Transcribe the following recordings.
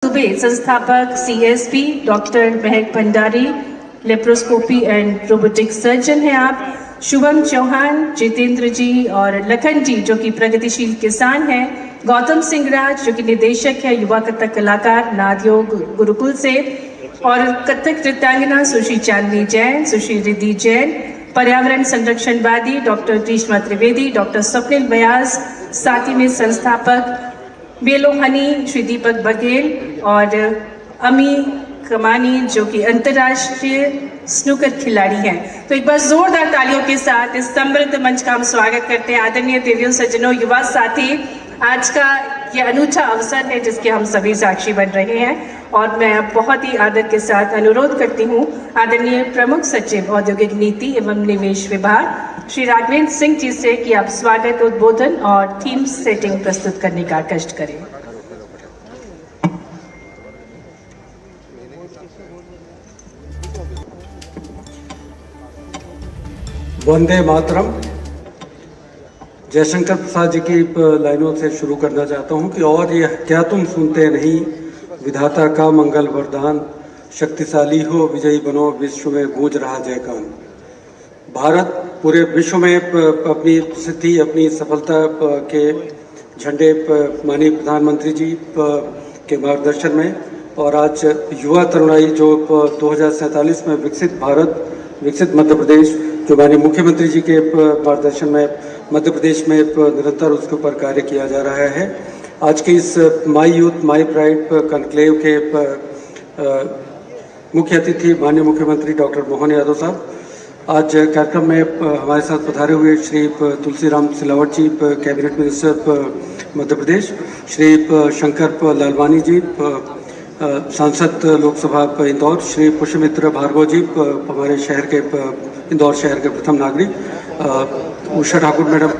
दुबे संस्थापक CSP doctor Mahak Bhandari, laparoscopy and robotic surgeon हैं आप। शुभम चौहान, जितेंद्र जी और लखन जी जो कि प्रगतिशील किसान हैं। गौतम सिंह राज जो कि निदेशक है युवा कथक कलाकार नादयोग गुरुकुल से। और कथक नृत्यांगना सुश्री चांदनी जैन, सुश्री रिद्धि जैन। पर्यावरण संरक्षणवादी डॉक्टर ग्रीष्मा त्रिवेदी, डॉक्टर स्वप्निल व्यास, साथ ही में संस्थापक बेलो हनी श्री दीपक बघेल और अमी कमानी जो कि अंतर्राष्ट्रीय स्नूकर खिलाड़ी हैं। तो एक बार जोरदार तालियों के साथ इस समृद्ध मंच का हम स्वागत करते हैं। आदरणीय देवियों सज्जनों, युवा साथी, आज का ये अनूठा अवसर है जिसके हम सभी साक्षी बन रहे हैं। और मैं बहुत ही आदर के साथ अनुरोध करती हूँ आदरणीय प्रमुख सचिव औद्योगिक नीति एवं निवेश विभाग श्री राघवेंद्र सिंह जी से कि आप स्वागत, उद्बोधन और थीम सेटिंग प्रस्तुत करने का कष्ट करें। वंदे मातरम। जयशंकर प्रसाद जी की लाइनों से शुरू करना चाहता हूं कि और यह क्या तुम सुनते नहीं, विधाता का मंगल वरदान, शक्तिशाली हो विजयी बनो, विश्व में गूंज रहा जयकान। भारत पूरे विश्व में अपनी प्रसिद्धि, अपनी सफलता के झंडे माननीय प्रधानमंत्री जी के मार्गदर्शन में, और आज युवा तरुणाई जो 2047 में विकसित भारत, विकसित मध्य प्रदेश जो माननीय मुख्यमंत्री जी के मार्गदर्शन में मध्य प्रदेश में निरंतर उसके ऊपर कार्य किया जा रहा है। आज के इस माई यूथ माई प्राइड कॉन्क्लेव के मुख्य अतिथि माननीय मुख्यमंत्री डॉक्टर मोहन यादव साहब, आज कार्यक्रम में हमारे साथ पधारे हुए श्री तुलसीराम सिलावट जी, कैबिनेट मिनिस्टर मध्य प्रदेश, श्री शंकर लालवानी जी, सांसद लोकसभा इंदौर, श्री पुष्यमित्र भार्गव जी, हमारे शहर के इंदौर शहर के प्रथम नागरिक, उषा ठाकुर मैडम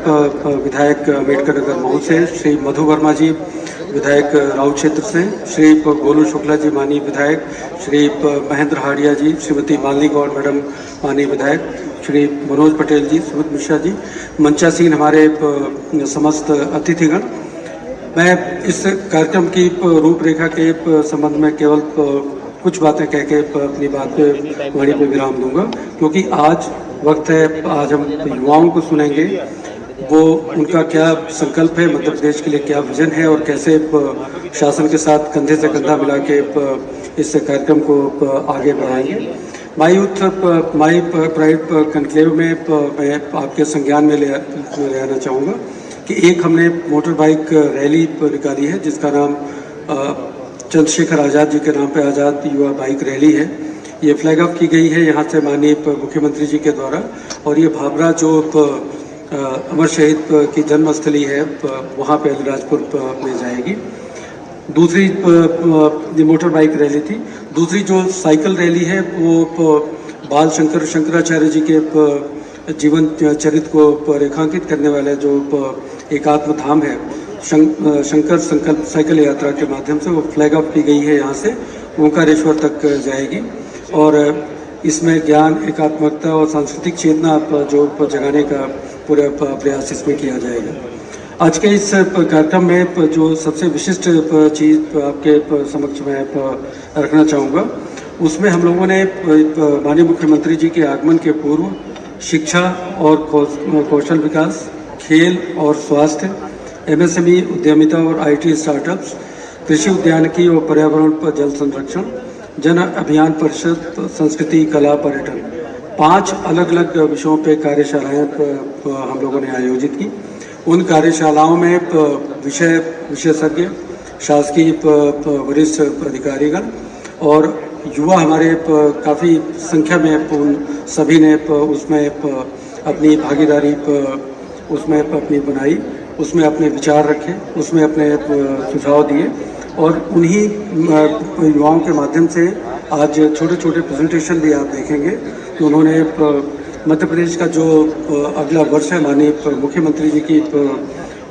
विधायक अम्बेडकर नगर मऊ से, श्री मधु वर्मा जी विधायक राउत क्षेत्र से, श्री गोलू शुक्ला जी माननीय विधायक, श्री महेंद्र हाड़िया जी, श्रीमती मालिनी गौड़ मैडम माननीय विधायक, श्री मनोज पटेल जी, सुमित मिश्रा जी, मंचासीन हमारे समस्त अतिथिगण। मैं इस कार्यक्रम की रूपरेखा के संबंध में केवल कुछ बातें कह के अपनी बात पे वाणी पे विराम दूंगा, क्योंकि आज वक्त है, आज हम युवाओं को सुनेंगे वो उनका क्या संकल्प है, मध्य प्रदेश के लिए क्या विजन है और कैसे शासन के साथ कंधे से कंधा मिला के इस कार्यक्रम को आगे बढ़ाएंगे। माई यूथ माई प्राइड कॉन्क्लेव में मैं आपके संज्ञान में ले आना चाहूँगा कि एक हमने मोटर बाइक रैली निकाली है जिसका नाम चंद्रशेखर आज़ाद जी के नाम पे आज़ाद युवा बाइक रैली है। ये फ्लैग ऑफ की गई है यहाँ से माननीय मुख्यमंत्री जी के द्वारा, और ये भाभरा जो अमर शहीद की जन्मस्थली है वहाँ पे अलीराजपुर में जाएगी। दूसरी मोटर बाइक रैली थी। दूसरी जो साइकिल रैली है वो बाल शंकराचार्य जी के जीवन चरित्र को रेखांकित करने वाले जो एकात्म धाम है शंकर संकल्प साइकिल यात्रा के माध्यम से वो फ्लैग ऑफ की गई है, यहाँ से ओंकारेश्वर तक जाएगी। और इसमें ज्ञान, एकात्मकता और सांस्कृतिक चेतना जो जगाने का पूरा प्रयास इसमें किया जाएगा। आज के इस कार्यक्रम में जो सबसे विशिष्ट चीज़ आपके समक्ष में रखना चाहूँगा, उसमें हम लोगों ने माननीय मुख्यमंत्री जी के आगमन के पूर्व शिक्षा और कौशल विकास, खेल और स्वास्थ्य, MSME उद्यमिता और IT स्टार्टअप्स, कृषि उद्यानिकी और पर्यावरण पर जल संरक्षण, जन अभियान परिषद, संस्कृति, कला, पर्यटन, 5 अलग अलग विषयों पे कार्यशालाएं हम लोगों ने आयोजित की। उन कार्यशालाओं में विशेषज्ञ, शासकीय वरिष्ठ अधिकारीगण और युवा हमारे काफ़ी संख्या में उन सभी ने उसमें अपनी भागीदारी उसमें अपनी बनाई, उसमें अपने विचार रखे, उसमें अपने सुझाव दिए, और उन्हीं युवाओं के माध्यम से आज छोटे छोटे प्रेजेंटेशन भी आप देखेंगे कि उन्होंने मध्य प्रदेश का जो अगला वर्ष है, माननीय मुख्यमंत्री जी की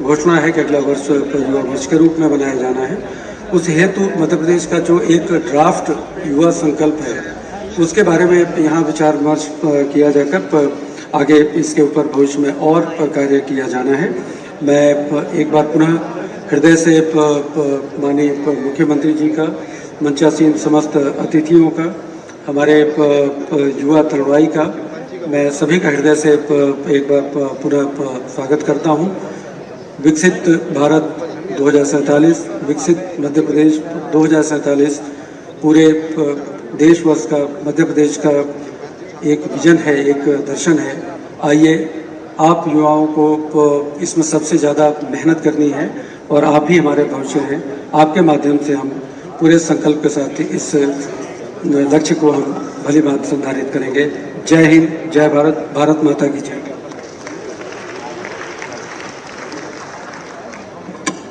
घोषणा है कि अगला वर्ष युवा वर्ष के रूप में बनाया जाना है। उस हेतु मध्य प्रदेश का जो एक ड्राफ्ट युवा संकल्प है उसके बारे में यहाँ विचार विमर्श किया जाकर आगे इसके ऊपर भविष्य में और कार्य किया जाना है। मैं एक बार पुनः हृदय से माननीय मुख्यमंत्री जी का, मंचासीन समस्त अतिथियों का, हमारे युवा तरुणाई का मैं सभी का हृदय से एक बार पुनः स्वागत करता हूं। विकसित भारत 2047, विकसित मध्य प्रदेश 2047 पूरे देशवर्ष का, मध्य प्रदेश का एक विजन है, एक दर्शन है। आइए, आप युवाओं को इसमें सबसे ज़्यादा मेहनत करनी है और आप भी हमारे भविष्य हैं। आपके माध्यम से हम पूरे संकल्प के साथ इस लक्ष्य को हम भली भांति संधारित करेंगे। जय हिंद, जय भारत, भारत माता की जय।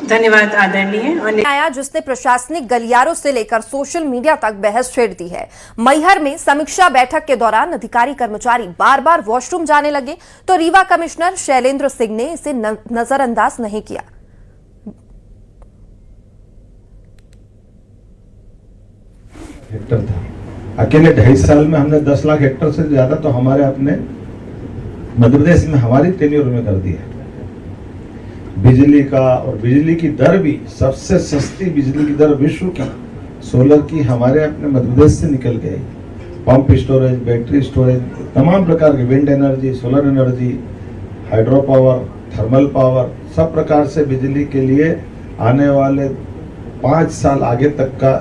धन्यवाद आदरणीय। और आया जिसने प्रशासनिक गलियारों से लेकर सोशल मीडिया तक बहस छेड़ दी है। मैहर में समीक्षा बैठक के दौरान अधिकारी कर्मचारी बार बार वॉशरूम जाने लगे तो रीवा कमिश्नर शैलेंद्र सिंह ने इसे नजरअंदाज नहीं किया। हेक्टर था, अकेले 2.5 साल में हमने 10 लाख हेक्टर से ज्यादा तो हमारे अपने मध्य प्रदेश में हमारी टेन्योर में कर दी है। बिजली का, और बिजली की दर भी सबसे सस्ती बिजली की दर विश्व की सोलर की हमारे अपने मध्य प्रदेश से निकल गई। पंप स्टोरेज, बैटरी स्टोरेज, तमाम प्रकार की wind energy, solar energy, hydro power, thermal power, सब प्रकार से बिजली के लिए आने वाले 5 साल आगे तक का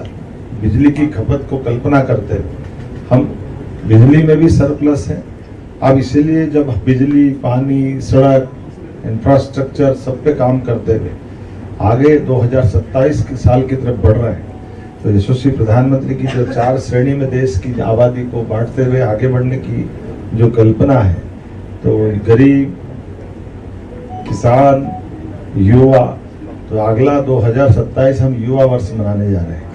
बिजली की खपत को कल्पना करते हम बिजली में भी सरप्लस है। अब इसीलिए जब बिजली, पानी, सड़क, इंफ्रास्ट्रक्चर सब पे काम करते हुए आगे 2027 के साल की तरफ बढ़ रहे हैं, तो यशस्वी प्रधानमंत्री की जो 4 श्रेणी में देश की आबादी को बांटते हुए आगे बढ़ने की जो कल्पना है, तो गरीब, किसान, युवा, तो अगला 2027 हम युवा वर्ष मनाने जा रहे हैं।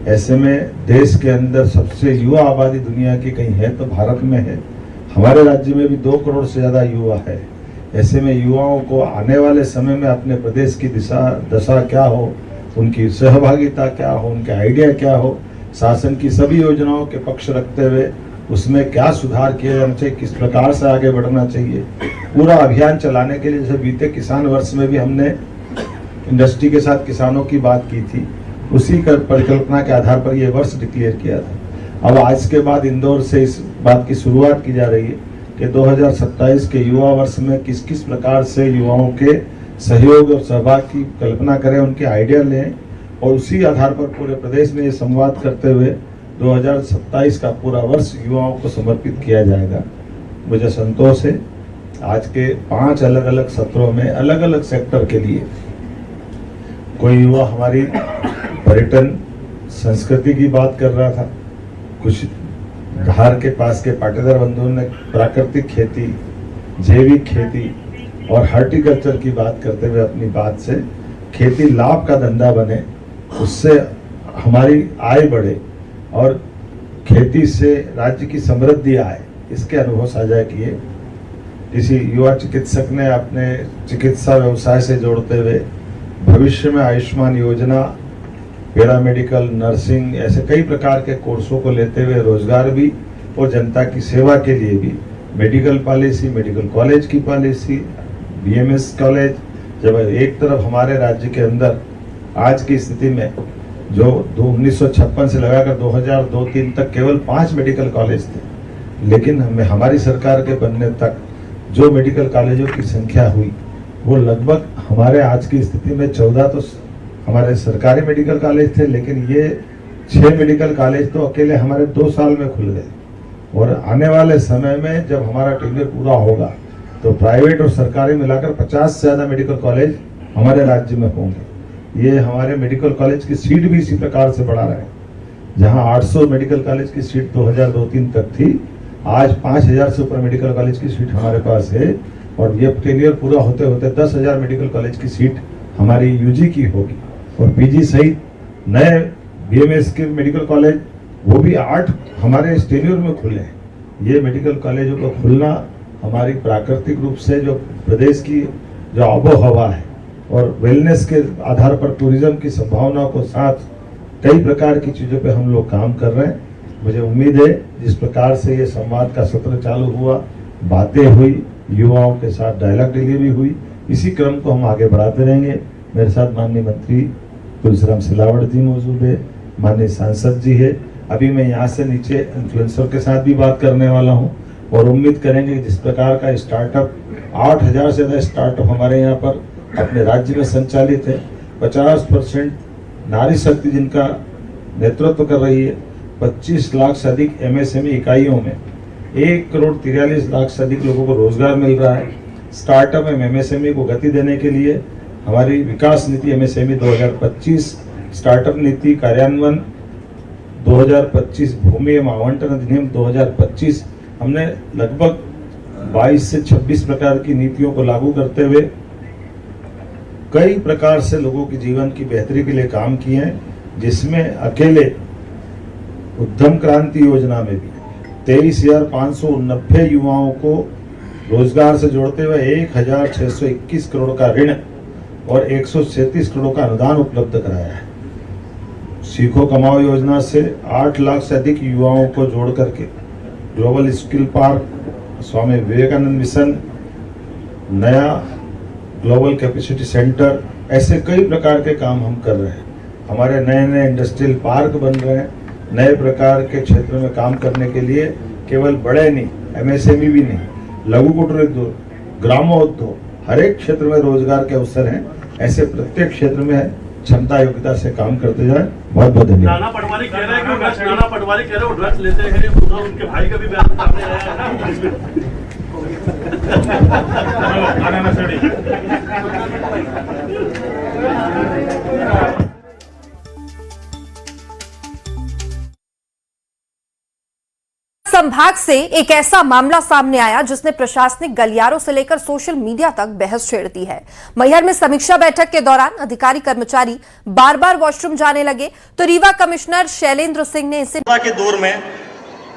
ऐसे में देश के अंदर सबसे युवा आबादी दुनिया की कहीं है तो भारत में है। हमारे राज्य में भी 2 करोड़ से ज्यादा युवा है। ऐसे में युवाओं को आने वाले समय में अपने प्रदेश की दशा क्या हो, उनकी सहभागिता क्या हो, उनके आइडिया क्या हो, शासन की सभी योजनाओं के पक्ष रखते हुए उसमें क्या सुधार किया जाना चाहिए, किस प्रकार से आगे बढ़ना चाहिए, पूरा अभियान चलाने के लिए जैसे बीते किसान वर्ष में भी हमने इंडस्ट्री के साथ किसानों की बात की थी, उसी का परिकल्पना के आधार पर यह वर्ष डिक्लेयर किया था। अब आज के बाद इंदौर से इस बात की शुरुआत की जा रही है कि 2027 के युवा वर्ष में किस किस प्रकार से युवाओं के सहयोग और सहभाग की कल्पना करें, उनके आइडिया लें और उसी आधार पर पूरे प्रदेश में ये संवाद करते हुए 2027 का पूरा वर्ष युवाओं को समर्पित किया जाएगा। मुझे संतोष है आज के 5 अलग अलग सत्रों में अलग अलग सेक्टर के लिए कोई युवा हमारी पर्यटन संस्कृति की बात कर रहा था, कुछ धार के पास के पाटीदार बंधुओं ने प्राकृतिक खेती, जैविक खेती और हॉर्टिकल्चर की बात करते हुए अपनी बात से खेती लाभ का धंधा बने, उससे हमारी आय बढ़े और खेती से राज्य की समृद्धि आए, इसके अनुभव साझा किए। इसी युवा चिकित्सक ने अपने चिकित्सा व्यवसाय से जोड़ते हुए भविष्य में आयुष्मान योजना, पैरामेडिकल, नर्सिंग, ऐसे कई प्रकार के कोर्सों को लेते हुए रोजगार भी और जनता की सेवा के लिए भी मेडिकल पॉलिसी, मेडिकल कॉलेज की पॉलिसी, बीएमएस कॉलेज, जब एक तरफ हमारे राज्य के अंदर आज की स्थिति में जो 1956 से लगाकर 2002-03 तक केवल 5 मेडिकल कॉलेज थे, लेकिन हमारी सरकार के बनने तक जो मेडिकल कॉलेजों की संख्या हुई वो लगभग हमारे आज की स्थिति में 14 तो हमारे सरकारी मेडिकल कॉलेज थे, लेकिन ये 6 मेडिकल कॉलेज तो अकेले हमारे 2 साल में खुल गए। और आने वाले समय में जब हमारा टेन्योर पूरा होगा तो प्राइवेट और सरकारी मिलाकर 50 से ज्यादा मेडिकल कॉलेज हमारे राज्य में होंगे। ये हमारे मेडिकल कॉलेज की सीट भी इसी प्रकार से बढ़ा रहे हैं। जहां 800 मेडिकल कॉलेज की सीट 2002-03 तक थी, आज 5000 से ऊपर मेडिकल कॉलेज की सीट हमारे पास है और ये टेन्योर पूरा होते होते 10,000 मेडिकल कॉलेज की सीट हमारी यूजी की होगी और पीजी सहित नए बीएमएस के मेडिकल कॉलेज वो भी 8 हमारे टेन्योर में खुले हैं। ये मेडिकल कॉलेजों का खुलना हमारी प्राकृतिक रूप से जो प्रदेश की जो आबो हवा है और वेलनेस के आधार पर टूरिज्म की संभावनाओं को साथ कई प्रकार की चीज़ों पे हम लोग काम कर रहे हैं। मुझे उम्मीद है जिस प्रकार से ये संवाद का सत्र चालू हुआ, बातें हुई, युवाओं के साथ डायलॉग डिलीवरी हुई, इसी क्रम को हम आगे बढ़ाते रहेंगे। मेरे साथ माननीय मंत्री तुलसीराम सिलावट जी मौजूद है, माननीय सांसद जी है। अभी मैं यहाँ से नीचे इन्फ्लुएंसर के साथ भी बात करने वाला हूँ और उम्मीद करेंगे कि जिस प्रकार का स्टार्टअप 8,000 से ज़्यादा स्टार्टअप हमारे यहाँ पर अपने राज्य में संचालित है। 50% नारी शक्ति जिनका नेतृत्व कर रही है। 25 लाख से अधिक MSME इकाइयों में 1,43,00,000 से अधिक लोगों को रोजगार मिल रहा है। स्टार्टअप में MSME को गति देने के लिए हमारी विकास नीति MSME 2025, स्टार्टअप नीति कार्यान्वयन 2025, भूमि एवं आवंटन अधिनियम 2025, हमने लगभग 22 से 26 प्रकार की नीतियों को लागू करते हुए कई प्रकार से लोगों के जीवन की बेहतरी के लिए काम किए हैं, जिसमें अकेले उद्यम क्रांति योजना में भी 23,590 युवाओं को रोजगार से जोड़ते हुए 1,621 करोड़ का ऋण और 137 करोड़ का अनुदान उपलब्ध कराया है। सीखो कमाओ योजना से 8 लाख से अधिक युवाओं को जोड़ करके global skill park, Swami Vivekananda mission, नया ग्लोबल कैपेसिटी सेंटर, ऐसे कई प्रकार के काम हम कर रहे हैं। हमारे नए नए इंडस्ट्रियल पार्क बन रहे हैं। नए प्रकार के क्षेत्र में काम करने के लिए केवल बड़े नहीं, MSME भी नहीं, लघु कुटीर उद्योग, ग्रामोद्योग, हर एक क्षेत्र में रोजगार के अवसर हैं। ऐसे प्रत्येक क्षेत्र में क्षमता योग्यता से काम करते जाए। बहुत बहुत धन्यवाद। नाना पटवारी कह रहे हैं वो ड्रग्स लेते हैं, उधर उनके भाई का भी बयान सामने आया है। संभाग से एक ऐसा मामला सामने आया जिसने प्रशासनिक गलियारों से लेकर सोशल मीडिया तक बहस छेड़ दी है। मैहर में समीक्षा बैठक के दौरान अधिकारी कर्मचारी बार बार वॉशरूम जाने लगे तो रीवा कमिश्नर शैलेंद्र सिंह ने इसे के दौर में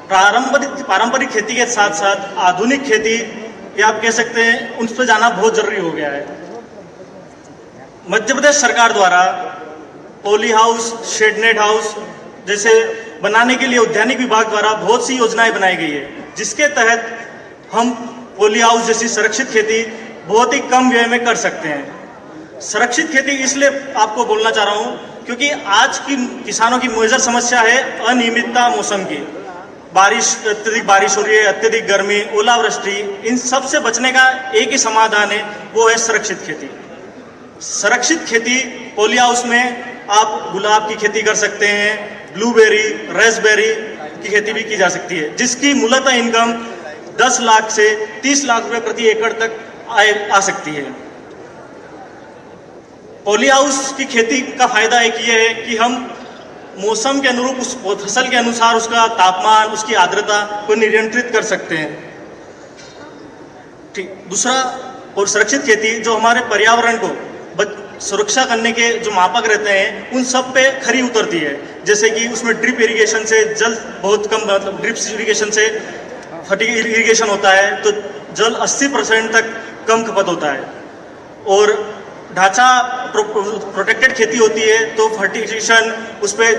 पारंपरिक खेती के साथ साथ आधुनिक खेती, या आप कह सकते हैं, उन पर जाना बहुत जरूरी हो गया है। मध्य प्रदेश सरकार द्वारा पॉली हाउस, शेडनेट हाउस जैसे बनाने के लिए उद्यानिक विभाग द्वारा बहुत सी योजनाएं बनाई गई है, जिसके तहत हम पॉली हाउस जैसी सुरक्षित खेती बहुत ही कम व्यय में कर सकते हैं। सुरक्षित खेती इसलिए आपको बोलना चाह रहा हूं क्योंकि आज की किसानों की मेजर समस्या है अनियमितता मौसम की। अत्यधिक बारिश हो रही है, अत्यधिक गर्मी, ओलावृष्टि, इन सब से बचने का एक ही समाधान है, वो है सुरक्षित खेती। सुरक्षित खेती पॉली हाउस में आप गुलाब की खेती कर सकते हैं, ब्लूबेरी, रेसबेरी की खेती भी की जा सकती है, जिसकी मूलतः इनकम 10 लाख से 30 लाख रुपए प्रति एकड़ तक आ सकती है। पॉली हाउस की खेती का फायदा एक ये है कि हम मौसम के अनुरूप उस फसल के अनुसार उसका तापमान, उसकी आर्द्रता को नियंत्रित कर सकते हैं। ठीक, दूसरा और सुरक्षित खेती जो हमारे पर्यावरण को सुरक्षा करने के जो मापक रहते हैं उन सब पे खरी उतरती है। जैसे कि उसमें ड्रिप इरिगेशन से जल बहुत कम, मतलब ड्रिप इरिगेशन से फर्टिग इरिगेशन होता है तो जल 80% तक कम खपत होता है, और ढांचा प्रोटेक्टेड खेती होती है तो फर्टिगेशन, उस पर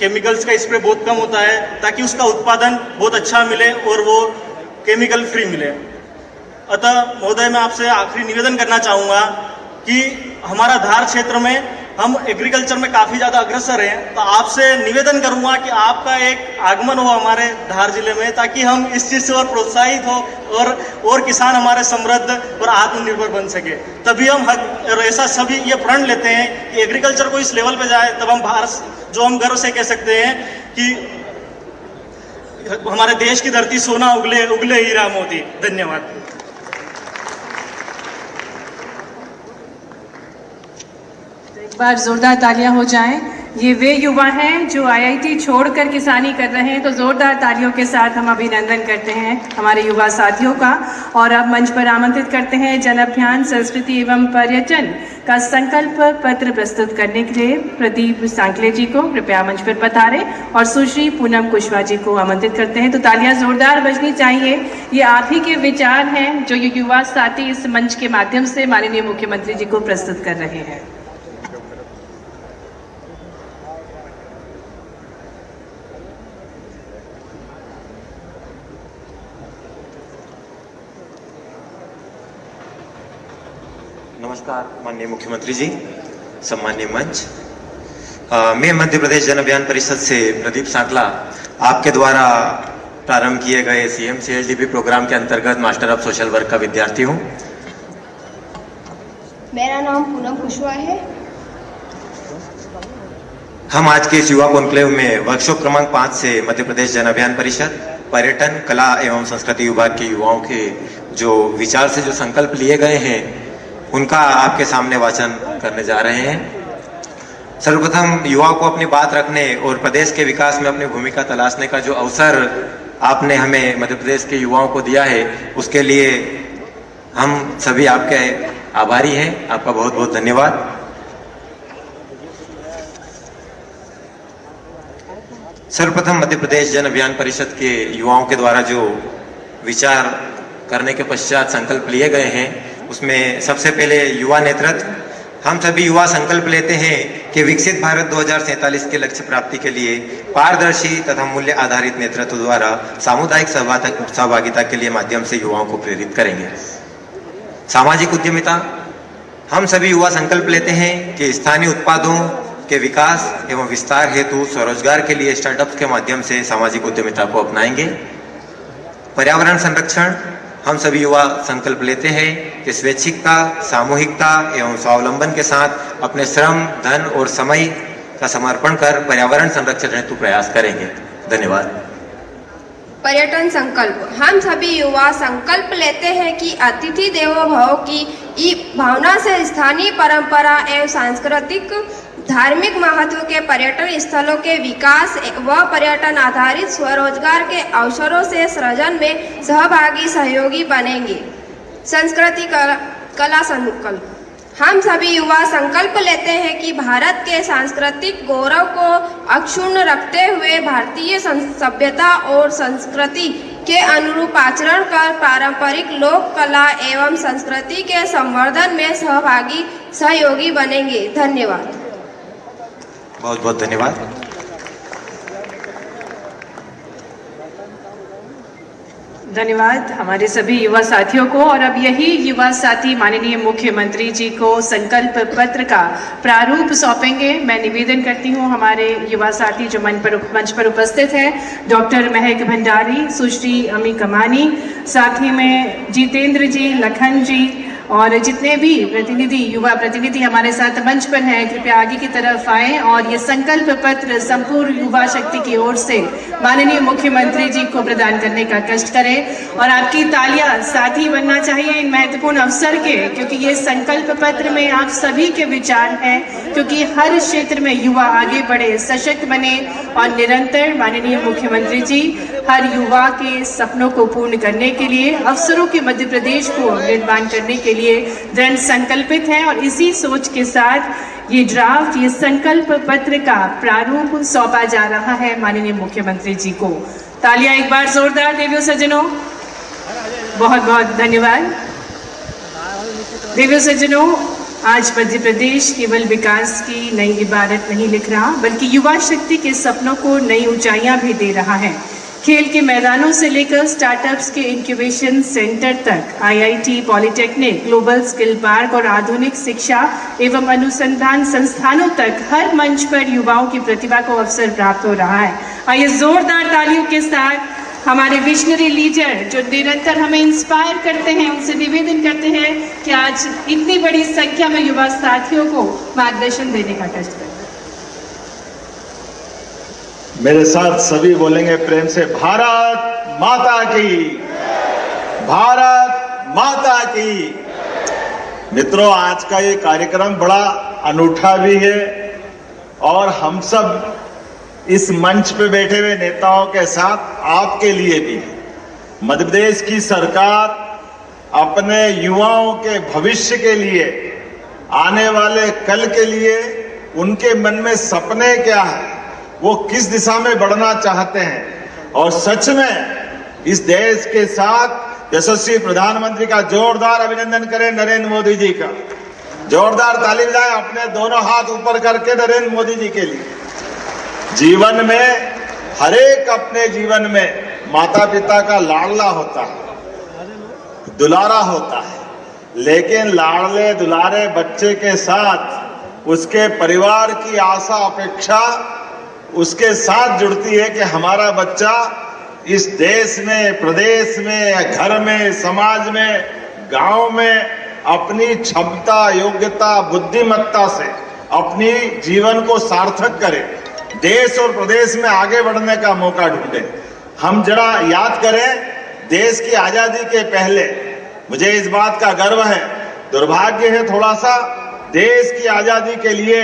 केमिकल्स का स्प्रे बहुत कम होता है ताकि उसका उत्पादन बहुत अच्छा मिले और वो केमिकल फ्री मिले। अतः महोदय, मैं आपसे आखिरी निवेदन करना चाहूँगा कि हमारा धार क्षेत्र में हम एग्रीकल्चर में काफ़ी ज़्यादा अग्रसर हैं, तो आपसे निवेदन करूंगा कि आपका एक आगमन हो हमारे धार जिले में, ताकि हम इस चीज़ से और प्रोत्साहित हो और किसान हमारे समृद्ध और आत्मनिर्भर बन सके। तभी हम और ऐसा सभी ये प्रण लेते हैं कि एग्रीकल्चर को इस लेवल पे जाए, तब हम भारत, जो हम गर्व से कह सकते हैं कि हमारे देश की धरती सोना उगले उगले हीरा मोती। धन्यवाद। एक बार जोरदार तालियां हो जाएं। ये वे युवा हैं जो IIT छोड़कर किसानी कर रहे हैं, तो जोरदार तालियों के साथ हम अभिनंदन करते हैं हमारे युवा साथियों का। और अब मंच पर आमंत्रित करते हैं जन अभियान संस्कृति एवं पर्यटन का संकल्प पत्र प्रस्तुत करने के लिए प्रदीप सांकले जी को कृपया मंच पर पधारें, और सुश्री पूनम कुशवाहा जी को आमंत्रित करते हैं। तो तालियां जोरदार बजनी चाहिए। ये आप ही के विचार हैं जो ये युवा साथी इस मंच के माध्यम से माननीय मुख्यमंत्री जी को प्रस्तुत कर रहे हैं। नमस्कार माननीय मुख्यमंत्री जी, सम्मान्य मंच, मैं मध्य प्रदेश जन अभियान परिषद से प्रदीप सांकला आपके द्वारा प्रारंभ किए गए सीएम CSDP प्रोग्राम के अंतर्गत मास्टर ऑफ सोशल वर्क का विद्यार्थी हूँ। मेरा नाम पूनम कुशवाहा है। हम आज के इस युवा कॉन्क्लेव में वर्कशॉप क्रमांक 5 से मध्य प्रदेश जन अभियान परिषद, पर्यटन, कला एवं संस्कृति विभाग के युवाओं के जो विचार से जो संकल्प लिए गए हैं उनका आपके सामने वाचन करने जा रहे हैं। सर्वप्रथम युवाओं को अपनी बात रखने और प्रदेश के विकास में अपनी भूमिका तलाशने का जो अवसर आपने हमें मध्य प्रदेश के युवाओं को दिया है, उसके लिए हम सभी आपके आभारी हैं। आपका बहुत बहुत धन्यवाद। सर्वप्रथम मध्य प्रदेश जन अभियान परिषद के युवाओं के द्वारा जो विचार करने के पश्चात संकल्प लिए गए हैं, उसमें सबसे पहले युवा नेतृत्व। हम सभी युवा संकल्प लेते हैं कि विकसित भारत 2047 के लक्ष्य प्राप्ति के लिए पारदर्शी तथा मूल्य आधारित नेतृत्व द्वारा सामुदायिक सहभागिता के लिए माध्यम से युवाओं को प्रेरित करेंगे। सामाजिक उद्यमिता। हम सभी युवा संकल्प लेते हैं कि स्थानीय उत्पादों के विकास एवं विस्तार हेतु स्वरोजगार के लिए स्टार्टअप्स के माध्यम से सामाजिक उद्यमिता को अपनाएंगे। पर्यावरण संरक्षण। हम सभी युवा संकल्प लेते हैं कि स्वैच्छिकता, सामूहिकता एवं स्वावलंबन के साथ अपने श्रम, धन और समय का समर्पण कर पर्यावरण संरक्षण हेतु प्रयास करेंगे। धन्यवाद। पर्यटन संकल्प। हम सभी युवा संकल्प लेते हैं कि अतिथि देवो भव की भावना से स्थानीय परंपरा एवं सांस्कृतिक धार्मिक महत्व के पर्यटन स्थलों के विकास व पर्यटन आधारित स्वरोजगार के अवसरों से सृजन में सहभागी सहयोगी बनेंगे। संस्कृति कला संकल्प। हम सभी युवा संकल्प लेते हैं कि भारत के सांस्कृतिक गौरव को अक्षुण्ण रखते हुए भारतीय सभ्यता और संस्कृति के अनुरूप आचरण कर पारंपरिक लोक कला एवं संस्कृति के संवर्धन में सहभागी सहयोगी बनेंगे। धन्यवाद। बहुत बहुत धन्यवाद। धन्यवाद हमारे सभी युवा साथियों को। और अब यही युवा साथी माननीय मुख्यमंत्री जी को संकल्प पत्र का प्रारूप सौंपेंगे। मैं निवेदन करती हूँ हमारे युवा साथी जो मंच पर उपस्थित हैं, डॉक्टर महक भंडारी, सुश्री अमी कमानी, साथ ही में जितेंद्र जी, लखन जी और जितने भी प्रतिनिधि, युवा प्रतिनिधि हमारे साथ मंच पर हैं, कृपया आगे की तरफ आएं और ये संकल्प पत्र संपूर्ण युवा शक्ति की ओर से माननीय मुख्यमंत्री जी को प्रदान करने का कष्ट करें। और आपकी तालियां साथी बनना चाहिए इन महत्वपूर्ण अवसर के, क्योंकि ये संकल्प पत्र में आप सभी के विचार हैं, क्योंकि हर क्षेत्र में युवा आगे बढ़े, सशक्त बने और निरंतर माननीय मुख्यमंत्री जी हर युवा के सपनों को पूर्ण करने के लिए, अवसरों के मध्य प्रदेश को निर्माण करने के लिए दृढ़ संकल्पित हैं। और इसी सोच के साथ ये ड्राफ्ट, ये संकल्प पत्र का प्रारूप सौंपा जा रहा है माननीय मुख्यमंत्री जी को। तालियां एक बार जोरदार देवियों सज्जनों, बहुत बहुत धन्यवाद। देवियों सज्जनों, आज मध्य प्रदेश केवल विकास की नई इबारत नहीं लिख रहा, बल्कि युवा शक्ति के सपनों को नई ऊंचाइयां भी दे रहा है। खेल के मैदानों से लेकर स्टार्टअप्स के इंक्यूबेशन सेंटर तक, IIT, polytechnic, global skill park और आधुनिक शिक्षा एवं अनुसंधान संस्थानों तक हर मंच पर युवाओं की प्रतिभा को अवसर प्राप्त हो रहा है। आइए जोरदार तालियों के साथ हमारे विजनरी लीडर जो निरंतर हमें इंस्पायर करते हैं, उनसे निवेदन करते हैं कि आज इतनी बड़ी संख्या में युवा साथियों को मार्गदर्शन देने का कष्ट करें। मेरे साथ सभी बोलेंगे प्रेम से, भारत माता की, भारत माता की। मित्रों, आज का ये कार्यक्रम बड़ा अनूठा भी है और हम सब इस मंच पे बैठे हुए नेताओं के साथ आपके लिए भी। मध्य प्रदेश की सरकार अपने युवाओं के भविष्य के लिए, आने वाले कल के लिए उनके मन में सपने क्या है, वो किस दिशा में बढ़ना चाहते हैं, और सच में इस देश के साथ यशस्वी प्रधानमंत्री का जोरदार अभिनंदन करें नरेंद्र मोदी जी का। जोरदार ताली बजाएं अपने दोनों हाथ ऊपर करके नरेंद्र मोदी जी के लिए। जीवन में हरेक अपने जीवन में माता पिता का लाडला होता है, दुलारा होता है, लेकिन लाडले दुलारे बच्चे के साथ उसके परिवार की आशा अपेक्षा उसके साथ जुड़ती है कि हमारा बच्चा इस देश में, प्रदेश में, घर में, समाज में, गांव में अपनी क्षमता, योग्यता, बुद्धिमत्ता से अपनी जीवन को सार्थक करे, देश और प्रदेश में आगे बढ़ने का मौका ढूंढे। हम जरा याद करें, देश की आजादी के पहले मुझे इस बात का गर्व है, दुर्भाग्य है थोड़ा सा, देश की आजादी के लिए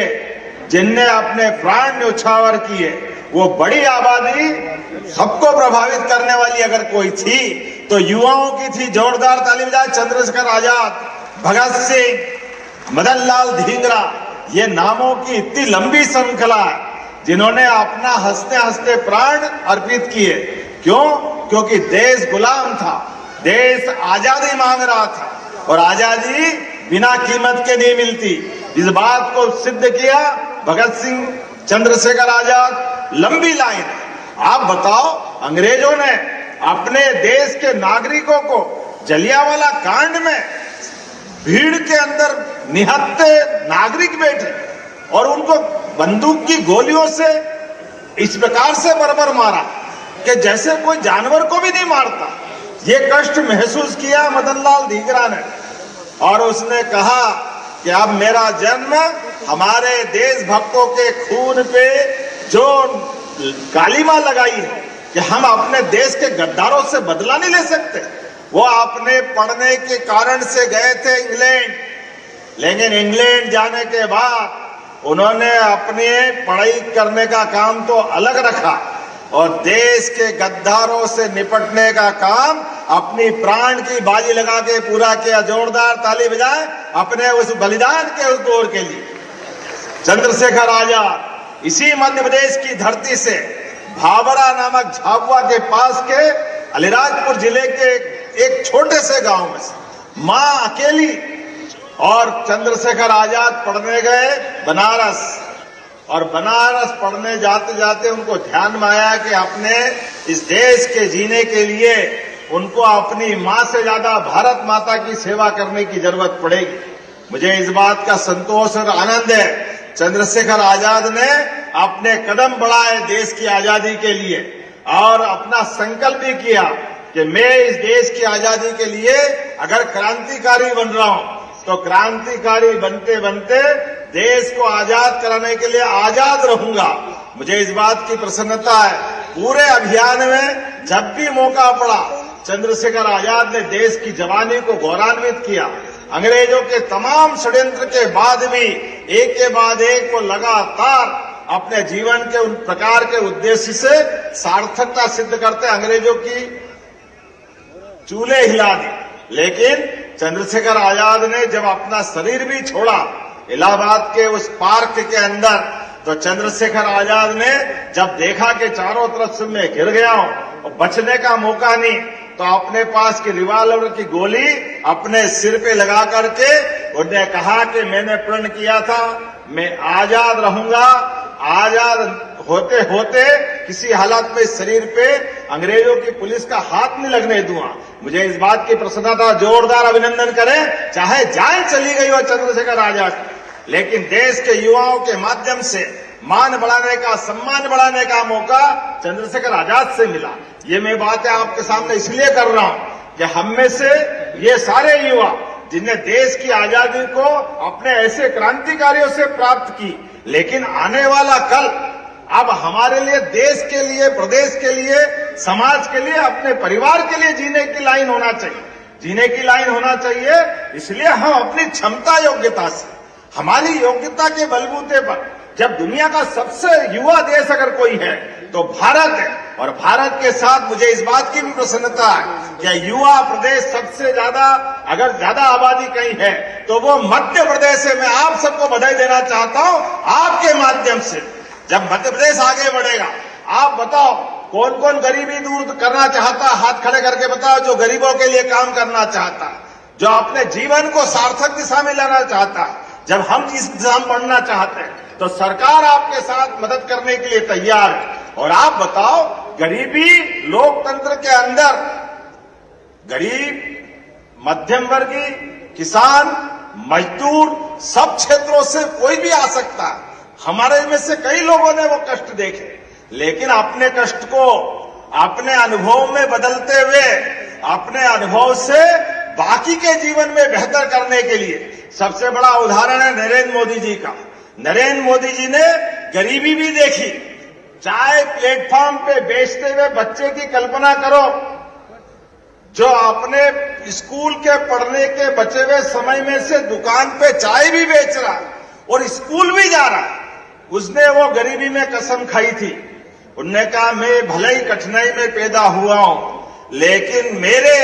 जिनने अपने प्राण न्यौछावर किए वो बड़ी आबादी सबको प्रभावित करने वाली अगर कोई थी तो युवाओं की थी। जोरदार ताली बजाएं। चंद्रशेखर आजाद, भगत सिंह, मदन लाल धिंगरा, ये नामों की इतनी लंबी श्रृंखला है जिन्होंने अपना हंसते हंसते प्राण अर्पित किए। क्यों? क्योंकि देश गुलाम था, देश आजादी मांग रहा था और आजादी बिना कीमत के नहीं मिलती। इस बात को सिद्ध किया भगत सिंह, चंद्रशेखर आजाद। लंबी लाइन है। आप बताओ, अंग्रेजों ने अपने देश के नागरिकों को जलियांवाला कांड में भीड़ के अंदर निहत्थे नागरिक बैठे और उनको बंदूक की गोलियों से इस प्रकार से बर्बर मारा कि जैसे कोई जानवर को भी नहीं मारता। ये कष्ट महसूस किया मदन लाल धिंगरा ने और उसने कहा कि अब मेरा जन्म हमारे देशभक्तों के खून पे जो कालीमा लगाई है कि हम अपने देश के गद्दारों से बदला नहीं ले सकते। वो अपने पढ़ने के कारण से गए थे इंग्लैंड, लेकिन इंग्लैंड जाने के बाद उन्होंने अपने पढ़ाई करने का काम तो अलग रखा और देश के गद्दारों से निपटने का काम अपनी प्राण की बाजी लगा के पूरा किया। जोरदार ताली बजाएं अपने उस बलिदान के उस दौर के लिए। चंद्रशेखर आजाद इसी मध्य प्रदेश की धरती से भाबरा नामक झाबुआ के पास के अलीराजपुर जिले के एक छोटे से गांव में से मां अकेली और चंद्रशेखर आजाद पढ़ने गए बनारस और बनारस पढ़ने जाते जाते उनको ध्यान में आया कि अपने इस देश के जीने के लिए उनको अपनी मां से ज्यादा भारत माता की सेवा करने की जरूरत पड़ेगी। मुझे इस बात का संतोष और आनंद है, चंद्रशेखर आजाद ने अपने कदम बढ़ाए देश की आजादी के लिए और अपना संकल्प भी किया कि मैं इस देश की आजादी के लिए अगर क्रांतिकारी बन रहा हूं तो क्रांतिकारी बनते बनते देश को आजाद कराने के लिए आजाद रहूंगा। मुझे इस बात की प्रसन्नता है, पूरे अभियान में जब भी मौका पड़ा चंद्रशेखर आजाद ने देश की जवानी को गौरवान्वित किया। अंग्रेजों के तमाम षड्यंत्र के बाद भी एक के बाद एक वो लगातार अपने जीवन के उन प्रकार के उद्देश्य से सार्थकता सिद्ध करते अंग्रेजों की चूल्हे हिला दी। लेकिन चंद्रशेखर आजाद ने जब अपना शरीर भी छोड़ा इलाहाबाद के उस पार्क के अंदर, तो चंद्रशेखर आजाद ने जब देखा कि चारों तरफ से मैं घिर गया हूं और बचने का मौका नहीं, तो अपने पास की रिवॉल्वर की गोली अपने सिर पे लगा करके उन्होंने कहा कि मैंने प्रण किया था मैं आजाद रहूंगा, आजाद होते होते किसी हालत में शरीर पे अंग्रेजों की पुलिस का हाथ नहीं लगने दूंगा। मुझे इस बात की प्रसन्नता, जोरदार अभिनंदन करें। चाहे जान चली गई हो चंद्रशेखर आजाद, लेकिन देश के युवाओं के माध्यम से मान बढ़ाने का, सम्मान बढ़ाने का मौका चंद्रशेखर आजाद से मिला। ये मैं बातें आपके सामने इसलिए कर रहा हूं कि हम में से ये सारे युवा जिनने देश की आजादी को अपने ऐसे क्रांतिकारियों से प्राप्त की, लेकिन आने वाला कल अब हमारे लिए, देश के लिए, प्रदेश के लिए, समाज के लिए, अपने परिवार के लिए जीने की लाइन होना चाहिए, जीने की लाइन होना चाहिए। इसलिए हम अपनी क्षमता योग्यता से, हमारी योग्यता के बलबूते पर, जब दुनिया का सबसे युवा देश अगर कोई है तो भारत है, और भारत के साथ मुझे इस बात की भी प्रसन्नता है कि युवा प्रदेश सबसे ज्यादा, अगर ज्यादा आबादी कहीं है तो वो मध्य प्रदेश है। मैं आप सबको बधाई देना चाहता हूं आपके माध्यम से। जब मध्य प्रदेश आगे बढ़ेगा, आप बताओ कौन कौन गरीबी दूर करना चाहता, हाथ खड़े करके बताओ, जो गरीबों के लिए काम करना चाहता, जो अपने जीवन को सार्थक दिशा में लाना चाहता। जब हम इस दिशा में बढ़ना चाहते हैं तो सरकार आपके साथ मदद करने के लिए तैयार है। और आप बताओ, गरीबी लोकतंत्र के अंदर गरीब, मध्यम वर्गीय, किसान, मजदूर सब क्षेत्रों से कोई भी आ सकता है। हमारे में से कई लोगों ने वो कष्ट देखे, लेकिन अपने कष्ट को अपने अनुभव में बदलते हुए अपने अनुभव से बाकी के जीवन में बेहतर करने के लिए सबसे बड़ा उदाहरण है नरेंद्र मोदी जी का। नरेंद्र मोदी जी ने गरीबी भी देखी। चाय प्लेटफॉर्म पे बेचते हुए बच्चे की कल्पना करो, जो अपने स्कूल के पढ़ने के बचे हुए समय में से दुकान पे चाय भी बेच रहा और स्कूल भी जा रहा। उसने वो गरीबी में कसम खाई थी। उनने कहा, मैं भले ही कठिनाई में पैदा हुआ हूं, लेकिन मेरे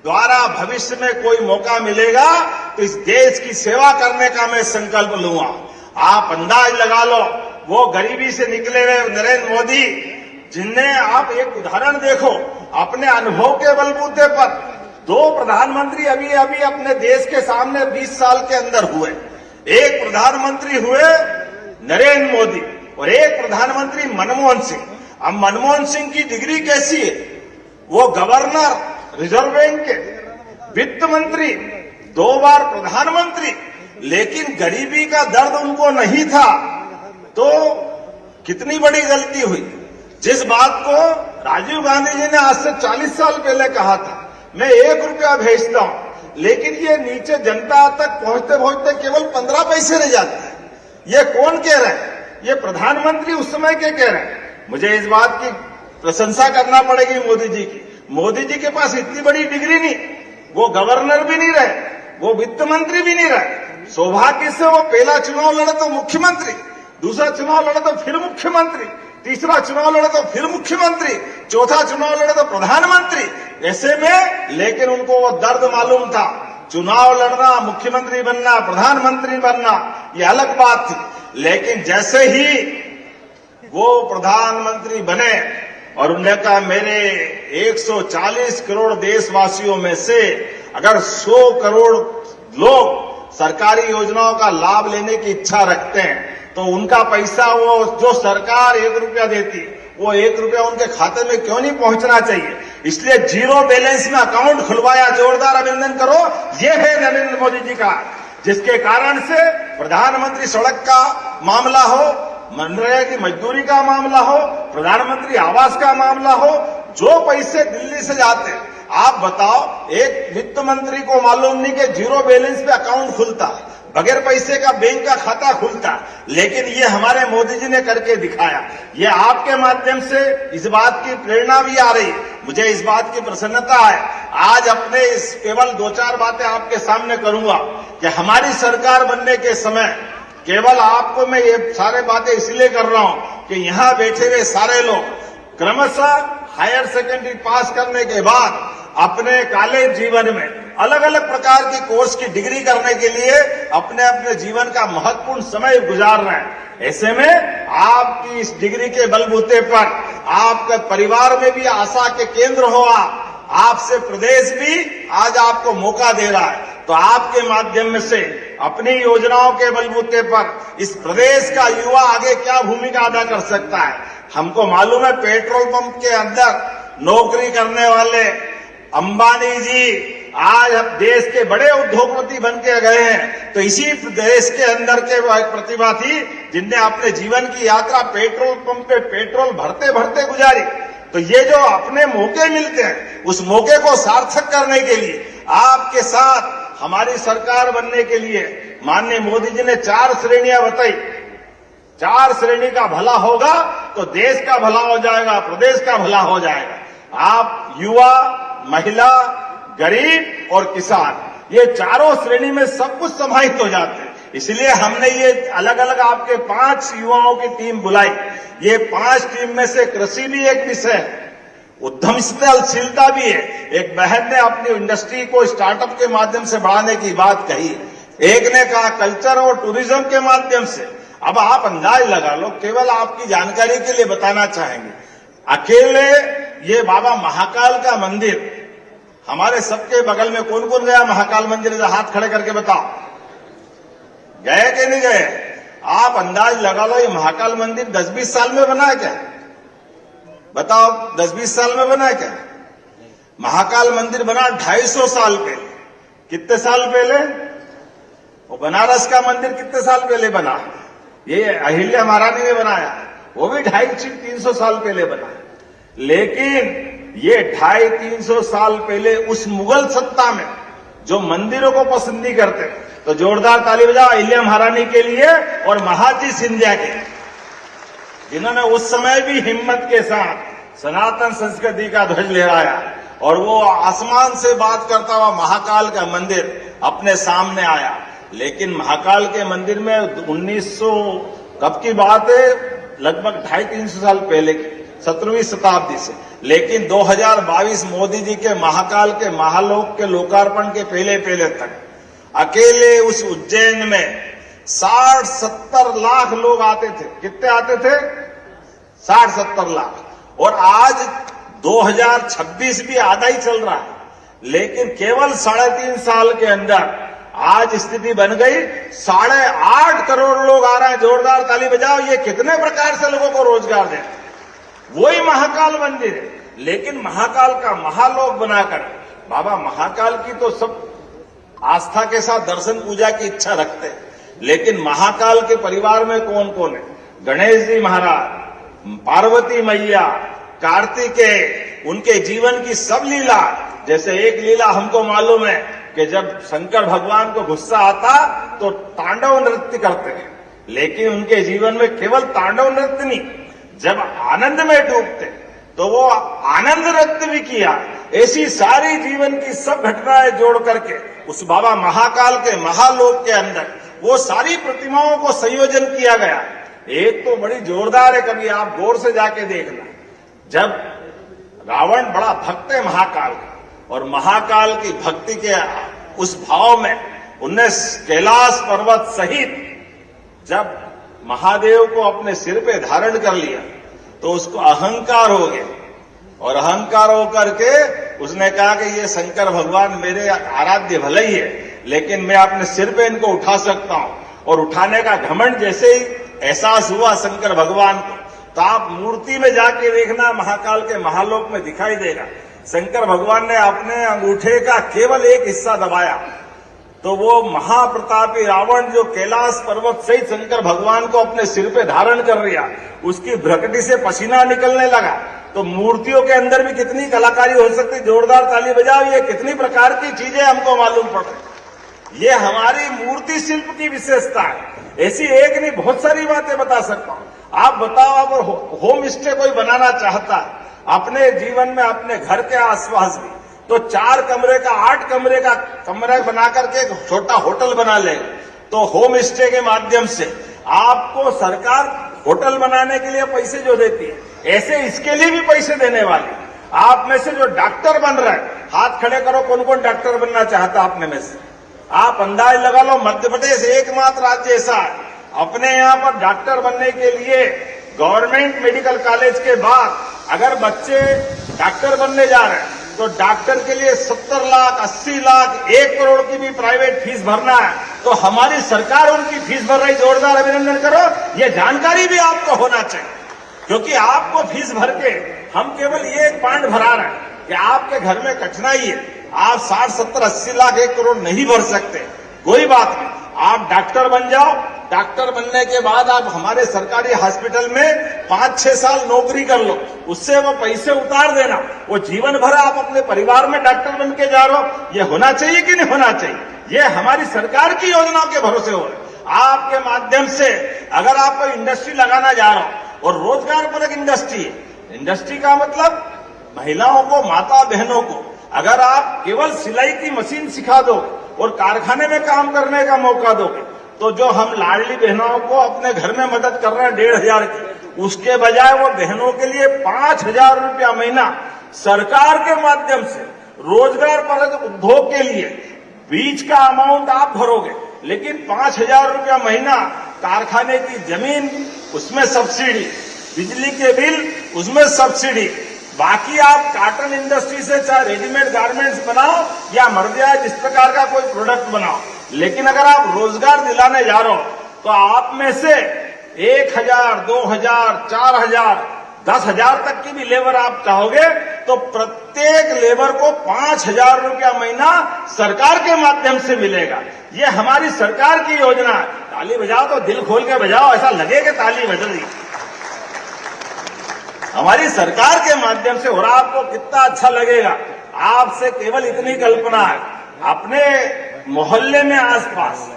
द्वारा भविष्य में कोई मौका मिलेगा तो इस देश की सेवा करने का मैं संकल्प लूंगा। आप अंदाज लगा लो, वो गरीबी से निकले हुए नरेंद्र मोदी, जिन्हें आप एक उदाहरण देखो अपने अनुभव के बलबूते पर। 2 प्रधानमंत्री अभी अभी अपने देश के सामने 20 साल के अंदर हुए। एक प्रधानमंत्री हुए नरेंद्र मोदी और एक प्रधानमंत्री मनमोहन सिंह। अब मनमोहन सिंह की डिग्री कैसी है? वो गवर्नर रिजर्व बैंक के, वित्त मंत्री, 2 बार प्रधानमंत्री, लेकिन गरीबी का दर्द उनको नहीं था। तो कितनी बड़ी गलती हुई। जिस बात को राजीव गांधी जी ने आज से 40 साल पहले कहा था, मैं 1 रुपया भेजता हूं, लेकिन ये नीचे जनता तक पहुंचते पहुंचते केवल 15 पैसे रह जाते हैं। ये कौन कह रहे हैं? ये प्रधानमंत्री उस समय के कह रहे हैं। मुझे इस बात की प्रशंसा करना पड़ेगी मोदी जी की। मोदी जी के पास इतनी बड़ी डिग्री नहीं, वो गवर्नर भी नहीं रहे, वो वित्त मंत्री भी नहीं रहे। सौभाग्य से वो पहला चुनाव लड़े तो मुख्यमंत्री, दूसरा चुनाव लड़े तो फिर मुख्यमंत्री, तीसरा चुनाव लड़े तो फिर मुख्यमंत्री, चौथा चुनाव लड़े तो प्रधानमंत्री। ऐसे में लेकिन उनको वो दर्द मालूम था। चुनाव लड़ना, मुख्यमंत्री बनना, प्रधानमंत्री बनना, ये अलग बात थी। लेकिन जैसे ही वो प्रधानमंत्री बने और उन्होंने कहा, मेरे 140 करोड़ देशवासियों में से अगर 100 करोड़ लोग सरकारी योजनाओं का लाभ लेने की इच्छा रखते हैं तो उनका पैसा, वो जो सरकार 1 रुपया देती, वो 1 रुपया उनके खाते में क्यों नहीं पहुंचना चाहिए? इसलिए 0 बैलेंस में अकाउंट खुलवाया। जोरदार अभिनंदन करो। ये है नरेंद्र मोदी जी का, जिसके कारण से प्रधानमंत्री सड़क का मामला हो, मनरेगा की मजदूरी का मामला हो, प्रधानमंत्री आवास का मामला हो, जो पैसे दिल्ली से जाते हैं, आप बताओ, एक वित्त मंत्री को मालूम नहीं कि 0 बैलेंस पे अकाउंट खुलता, बगैर पैसे का बैंक का खाता खुलता, लेकिन ये हमारे मोदी जी ने करके दिखाया। ये आपके माध्यम से इस बात की प्रेरणा भी आ रही है। मुझे इस बात की प्रसन्नता है। आज अपने इस केवल 2-4 बातें आपके सामने करूंगा कि हमारी सरकार बनने के समय केवल आपको मैं ये सारे बातें इसलिए कर रहा हूं कि यहां बैठे हुए सारे लोग क्रमशः हायर सेकेंडरी पास करने के बाद अपने कॉलेज जीवन में अलग अलग प्रकार की कोर्स की डिग्री करने के लिए अपने अपने जीवन का महत्वपूर्ण समय गुजार रहे हैं। ऐसे में आपकी इस डिग्री के बलबूते पर आपका परिवार में भी आशा के केंद्र हो, आपसे प्रदेश भी आज आपको मौका दे रहा है। तो आपके माध्यम से अपनी योजनाओं के बलबूते पर इस प्रदेश का युवा आगे क्या भूमिका अदा कर सकता है। हमको मालूम है, पेट्रोल पंप के अंदर नौकरी करने वाले अंबानी जी आज देश के बड़े उद्योगपति बन के गए हैं। तो इसी देश के अंदर के एक प्रतिभा थी जिनने अपने जीवन की यात्रा पेट्रोल पंप पे पेट्रोल भरते भरते गुजारी। तो ये जो अपने मौके मिलते हैं, उस मौके को सार्थक करने के लिए आपके साथ हमारी सरकार बनने के लिए माननीय मोदी जी ने 4 श्रेणियां बताई। 4 श्रेणी का भला होगा तो देश का भला हो जाएगा, प्रदेश का भला हो जाएगा। आप युवा, महिला, गरीब और किसान, ये चारों श्रेणी में सब कुछ समाहित हो जाते हैं। इसलिए हमने ये अलग अलग आपके 5 युवाओं की टीम बुलाई। ये 5 टीम में से कृषि भी एक विषय है, उद्यमशीलता भी है। एक बहन ने अपनी इंडस्ट्री को स्टार्टअप के माध्यम से बढ़ाने की बात कही, एक ने कहा कल्चर और टूरिज्म के माध्यम से। अब आप अंदाज लगा लो, केवल आपकी जानकारी के लिए बताना चाहेंगे, अकेले ये बाबा महाकाल का मंदिर हमारे सबके बगल में कौन कौन गया महाकाल मंदिर? हाथ खड़े करके बताओ, गए कि नहीं गए? आप अंदाज लगा लो, ये महाकाल मंदिर 10-20 साल में बना है क्या? बताओ, 10-20 साल में बना है क्या? महाकाल मंदिर बना 250 साल पहले। कितने साल पहले? वो बनारस का मंदिर कितने साल पहले बना? ये अहिल्या महारानी ने बनाया, वो भी 250-300 साल पहले बना। लेकिन ये 250-300 साल पहले उस मुगल सत्ता में जो मंदिरों को पसंद नहीं करते, तो जोरदार ताली बजाओ अहिल्या महारानी के लिए और महाजी सिंधिया के, जिन्होंने उस समय भी हिम्मत के साथ सनातन संस्कृति का ध्वज लहराया और वो आसमान से बात करता हुआ महाकाल का मंदिर अपने सामने आया। लेकिन महाकाल के मंदिर में 1900 कब की बात है, लगभग 250-300 साल पहले की, 17वीं शताब्दी से। लेकिन 2022 मोदी जी के महाकाल के महालोक के लोकार्पण के पहले तक अकेले उस उज्जैन में 60-70 लाख लोग आते थे। कितने आते थे? 60-70 लाख। और आज 2026 भी आधा ही चल रहा है, लेकिन केवल 3.5 साल के अंदर आज स्थिति बन गई 8.5 करोड़ लोग आ रहे हैं। जोरदार ताली बजाओ। ये कितने प्रकार से लोगों को रोजगार दे, वही महाकाल मंदिर है। लेकिन महाकाल का महालोक बनाकर बाबा महाकाल की तो सब आस्था के साथ दर्शन पूजा की इच्छा रखते हैं, लेकिन महाकाल के परिवार में कौन कौन है? गणेश जी महाराज, पार्वती मैया, कार्तिकेय, उनके जीवन की सब लीला। जैसे एक लीला हमको मालूम है कि जब शंकर भगवान को गुस्सा आता तो तांडव नृत्य करते हैं, लेकिन उनके जीवन में केवल तांडव नृत्य नहीं, जब आनंद में डूबते तो वो आनंद नृत्य भी किया। ऐसी सारी जीवन की सब घटनाएं जोड़ करके उस बाबा महाकाल के महालोक के अंदर वो सारी प्रतिमाओं को संयोजन किया गया। एक तो बड़ी जोरदार है, कभी आप गौर से जाके देखना। जब रावण बड़ा भक्त है महाकाल का, और महाकाल की भक्ति के उस भाव में उनने कैलाश पर्वत सहित जब महादेव को अपने सिर पे धारण कर लिया तो उसको अहंकार हो गया, और अहंकार होकर के उसने कहा कि ये शंकर भगवान मेरे आराध्य भले ही है, लेकिन मैं अपने सिर पे इनको उठा सकता हूं। और उठाने का घमंड जैसे ही एहसास हुआ शंकर भगवान को, तो आप मूर्ति में जाके देखना, महाकाल के महालोक में दिखाई देगा। शंकर भगवान ने अपने अंगूठे का केवल एक हिस्सा दबाया तो वो महाप्रतापी रावण जो कैलाश पर्वत सहित शंकर भगवान को अपने सिर पे धारण कर लिया, उसकी भ्रकटी से पसीना निकलने लगा। तो मूर्तियों के अंदर भी कितनी कलाकारी हो सकती। जोरदार ताली बजाओ। ये कितनी प्रकार की चीजें हमको मालूम पड़ रही। ये हमारी मूर्ति शिल्प की विशेषता है। ऐसी एक नहीं, बहुत सारी बातें बता सकता हूं। आप बताओ, अगर होम स्टे कोई बनाना चाहता है अपने जीवन में, अपने घर के आसपास भी, तो 4 कमरे का 8 कमरे का कमरा बना करके एक छोटा होटल बना ले, तो होम स्टे के माध्यम से आपको सरकार होटल बनाने के लिए पैसे जो देती है, ऐसे इसके लिए भी पैसे देने वाली। आप में से जो डॉक्टर बन रहा है, हाथ खड़े करो, कौन कौन डॉक्टर बनना चाहता अपने में से? आप अंदाज लगा लो, मध्य प्रदेश एकमात्र राज्य ऐसा है अपने यहाँ पर डॉक्टर बनने के लिए गवर्नमेंट मेडिकल कॉलेज के बाद अगर बच्चे डॉक्टर बनने जा रहे हैं तो डॉक्टर के लिए 70 लाख, 80 लाख, 1 करोड़ की भी प्राइवेट फीस भरना है, तो हमारी सरकार उनकी फीस भर रही। जोरदार अभिनंदन करो। ये जानकारी भी आपको होना चाहिए, क्योंकि आपको फीस भर के हम केवल ये एक पॉइंट भरा रहे हैं कि आपके घर में कठिनाई है, आप 60, 70, 80 लाख, 1 करोड़ नहीं भर सकते, कोई बात नहीं, आप डॉक्टर बन जाओ। डॉक्टर बनने के बाद आप हमारे सरकारी हॉस्पिटल में 5-6 साल नौकरी कर लो, उससे वो पैसे उतार देना, वो जीवन भर आप अपने परिवार में डॉक्टर बन के जा रहे हो। ये होना चाहिए कि नहीं होना चाहिए? ये हमारी सरकार की योजनाओं के भरोसे हो रहे। आपके माध्यम से अगर आप कोई इंडस्ट्री लगाना जा रहे हो, और रोजगार परक इंडस्ट्री है, इंडस्ट्री का मतलब महिलाओं को, माता बहनों को अगर आप केवल सिलाई की मशीन सिखा दो और कारखाने में काम करने का मौका दोगे, तो जो हम लाडली बहनों को अपने घर में मदद कर रहे हैं 1,500 की, उसके बजाय वो बहनों के लिए 5,000 रुपया महीना सरकार के माध्यम से रोजगार परक उद्योग के लिए, बीज का अमाउंट आप भरोगे, लेकिन 5,000 रुपया महीना कारखाने की जमीन उसमें सब्सिडी, बिजली के बिल उसमें सब्सिडी, बाकी आप कॉटन इंडस्ट्री से चाहे रेडीमेड गारमेंट्स बनाओ या मर्दिया जिस प्रकार का कोई प्रोडक्ट बनाओ, लेकिन अगर आप रोजगार दिलाने जा रहे हो तो आप में से 1,000, 2,000, 4,000, 10,000 तक की भी लेबर आप चाहोगे तो प्रत्येक लेबर को 5,000 रुपया महीना सरकार के माध्यम से मिलेगा। ये हमारी सरकार की योजना है। ताली बजाओ तो दिल खोल के बजाओ, ऐसा लगे कि ताली बज रही। हमारी सरकार के माध्यम से, और आपको कितना अच्छा लगेगा। आपसे केवल इतनी कल्पना है, अपने मोहल्ले में आसपास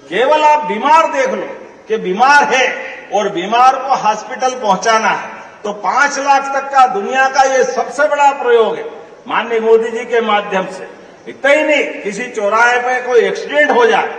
केवल आप बीमार देख लो कि बीमार है और बीमार को हॉस्पिटल पहुंचाना है, तो 5 लाख तक का दुनिया का ये सबसे बड़ा प्रयोग है माननीय मोदी जी के माध्यम से। इतना ही नहीं, किसी चौराहे पे कोई एक्सीडेंट हो जाए,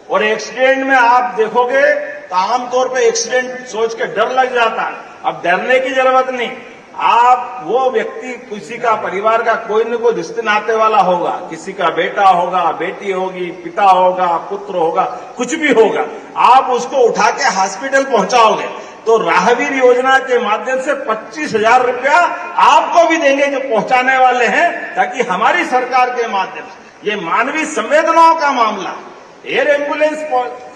और एक्सीडेंट में आप देखोगे तो आमतौर पे एक्सीडेंट सोच के डर लग जाता है। अब डरने की जरूरत नहीं। आप वो व्यक्ति, किसी का परिवार का कोई न कोई रिश्ते नाते वाला होगा, किसी का बेटा होगा, बेटी होगी, पिता होगा, पुत्र होगा, कुछ भी होगा, आप उसको उठा के हॉस्पिटल पहुंचाओगे तो राहगीर योजना के माध्यम से 25,000 रुपया आपको भी देंगे जो पहुंचाने वाले हैं, ताकि हमारी सरकार के माध्यम से, ये मानवीय संवेदनाओं का मामला। एयर एम्बुलेंस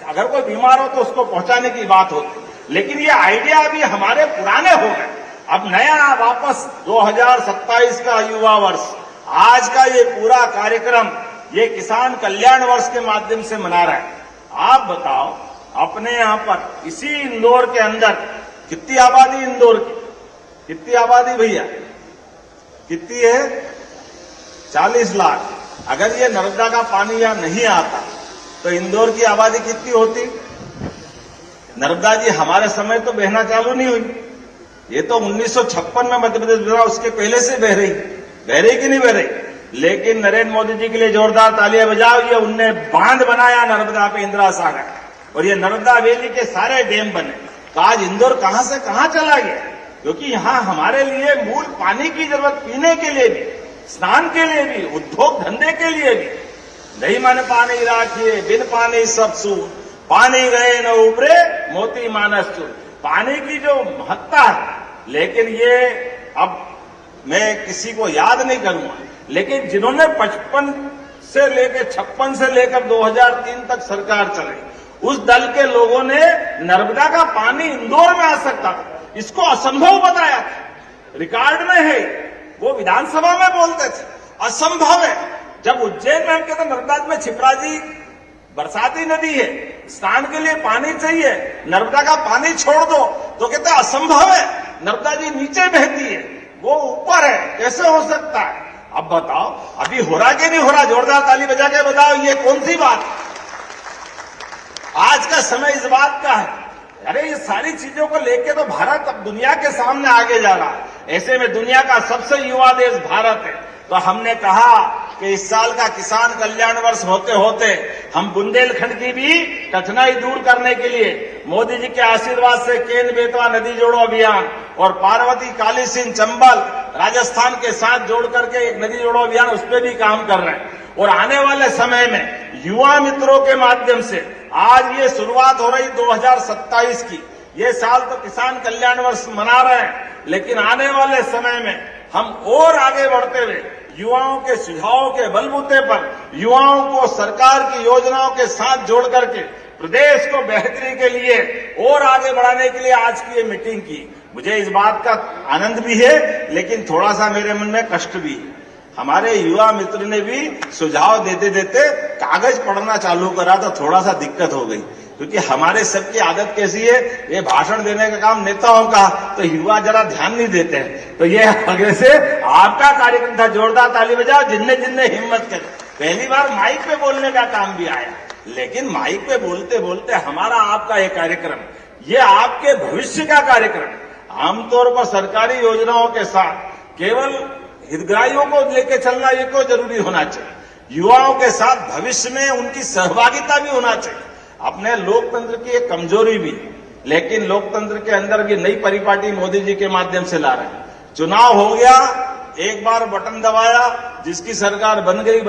अगर कोई बीमार हो तो उसको पहुंचाने की बात होती, लेकिन ये आइडिया अभी हमारे पुराने हो गए। अब नया वापस 2027 का युवा वर्ष, आज का ये पूरा कार्यक्रम ये किसान कल्याण वर्ष के माध्यम से मना रहा है। आप बताओ, अपने यहाँ पर इसी इंदौर के अंदर कितनी आबादी, इंदौर की कितनी आबादी भैया, कितनी है? 40 लाख। अगर ये नर्मदा का पानी यहाँ नहीं आता तो इंदौर की आबादी कितनी होती? नर्मदा जी हमारे समय तो बहना चालू नहीं हुई, ये तो 1956 में मध्य प्रदेश बना, उसके पहले से बह रही कि नहीं बह रही। लेकिन नरेंद्र मोदी जी के लिए जोरदार तालियां बजाओ। ये उनने बांध बनाया नर्मदा पे, इंदिरा सागर, और ये नर्मदा वैली के सारे डैम बने। तो आज इंदौर कहां से कहां चला गया, क्योंकि यहाँ हमारे लिए मूल पानी की जरूरत, पीने के लिए भी, स्नान के लिए भी, उद्योग धंधे के लिए भी। नहीं मन पानी राखिए, बिन पानी सब सून, पानी गए न उबरे, मोती मानस चूर। पानी की जो महत्ता है, लेकिन ये अब मैं किसी को याद नहीं करूंगा, लेकिन जिन्होंने 55 से लेकर 56 से लेकर 2003 तक सरकार चलाई, उस दल के लोगों ने नर्मदा का पानी इंदौर में आ सकता था, इसको असंभव बताया था। रिकॉर्ड में है, वो विधानसभा में बोलते थे असंभव है। जब उज्जैन में हम कहते नर्मदा में छिपराजी बरसाती नदी है, स्नान के लिए पानी चाहिए, नर्मदा का पानी छोड़ दो, तो कहते असंभव है, नर्मदा जी नीचे बहती है, वो ऊपर है, कैसे हो सकता है? अब बताओ, अभी हो रहा कि नहीं हो रहा? जोरदार ताली बजा के बताओ, ये कौन सी बात? आज का समय इस बात का है। अरे ये सारी चीजों को लेके तो भारत अब दुनिया के सामने आगे जा रहा है। ऐसे में दुनिया का सबसे युवा देश भारत है, तो हमने कहा कि इस साल का किसान कल्याण वर्ष होते होते हम बुंदेलखंड की भी कठिनाई दूर करने के लिए मोदी जी के आशीर्वाद से केन बेतवा नदी जोड़ो अभियान और पार्वती काली सिंह चंबल राजस्थान के साथ जोड़ करके एक नदी जोड़ो अभियान, उस पर भी काम कर रहे हैं। और आने वाले समय में युवा मित्रों के माध्यम से आज ये शुरुआत हो रही 2027 की। ये साल तो किसान कल्याण वर्ष मना रहे हैं, लेकिन आने वाले समय में हम और आगे बढ़ते हुए युवाओं के सुझावों के बलबूते पर युवाओं को सरकार की योजनाओं के साथ जोड़ करके प्रदेश को बेहतरी के लिए और आगे बढ़ाने के लिए आज की ये मीटिंग की। मुझे इस बात का आनंद भी है, लेकिन थोड़ा सा मेरे मन में कष्ट भी है। हमारे युवा मित्र ने भी सुझाव देते देते कागज पढ़ना चालू करा तो थोड़ा सा दिक्कत हो गई, क्योंकि हमारे सबकी आदत कैसी है, ये भाषण देने का काम नेताओं का, तो युवा जरा ध्यान नहीं देते हैं। तो ये आगे से आपका कार्यक्रम था, जोरदार ताली बजाओ जिनने जिनने हिम्मत कर। पहली बार माइक पे बोलने का काम भी आया, लेकिन माइक पे बोलते बोलते हमारा आपका ये कार्यक्रम, ये आपके भविष्य का कार्यक्रम। आमतौर पर सरकारी योजनाओं के साथ केवल हितग्राहियों को लेकर चलना ये क्यों जरूरी होना चाहिए, युवाओं के साथ भविष्य में उनकी सहभागिता भी होना चाहिए। अपने लोकतंत्र की एक कमजोरी भी, लेकिन लोकतंत्र के अंदर भी नई परिपाटी मोदी जी के माध्यम से ला रहे हैं। चुनाव हो गया, एक बार बटन दबाया, जिसकी सरकार बन गई,